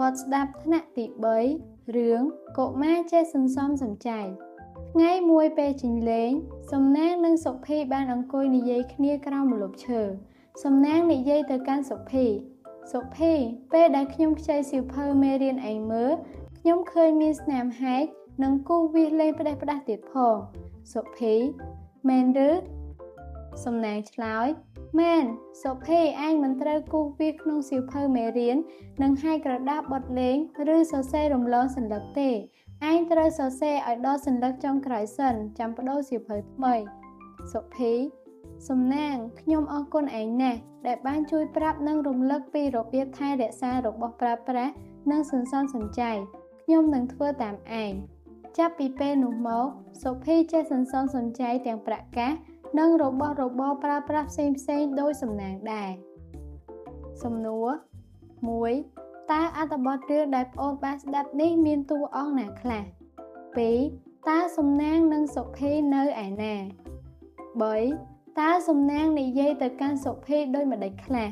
បទស្ដាប់ថ្នាក់ទី3រឿងកុមារចេះសន្សំសំចៃថ្ងៃមួយពេលជិញលេងសំណាងនិងសុភីបានអង្គុយនិយាយគ្នាក្រោមម្លប់ឈើសំណាងនិយាយទៅកាន់សុភីពេលដែលខ្ញុំខ្ចីសៀវភៅមេរៀនឯងមើលខ្ញុំឃើញមានស្នាមហែកនិងគូវាសលេងផ្ដេសផ្ដាស់ទៀតផងសុភីមែនឬសំណាងឆ្លើយមែនសុភីឯងមិនត្រូវគូសវាសក្នុងសៀវភៅមេរៀននិងហាយក្រដាសបត់លេងឬសរសេររំលងសន្លឹកទេឯងត្រូវសរសេរឲ្យដល់សន្លឹកចុងក្រោយសិនចាំបដូរសៀវភៅថ្មីសុភីសំណាងខ្ញុំអរគុណឯងណាស់ដែលបានជួយប្រាប់និងរំលឹកពីរបៀបថែរក្សារបស់ប្រើប្រាស់និងសន្សំសំចៃខ្ញុំនឹងធ្វើតាមឯងចាប់ពីពេលនោះមកសុភីចេះសន្សំសំចៃទាំងប្រាក់កាសនិងរបស់របរប្រើប្រាស់ផ្សេងៗដោយសំណាងដែរសំណួរ 1. តើអត្ថបទរឿងដែលប្អូនបានស្ដាប់នេះមានតួអង្គណាខ្លះ 2. តើសំណាងនិងសុភីនៅឯណា 3. តើសំណាងនិយាយទៅកាន់សុភីដូចម្ដេចខ្លះ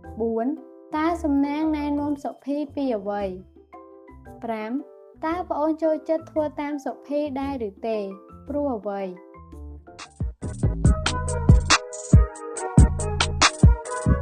4. តើសំណាងណែនាំសុភីពីអ្វី 5. តើប្អូនចូលចិត្តធ្វើតាមសុភីដែរឬទេព្រោះអ្វី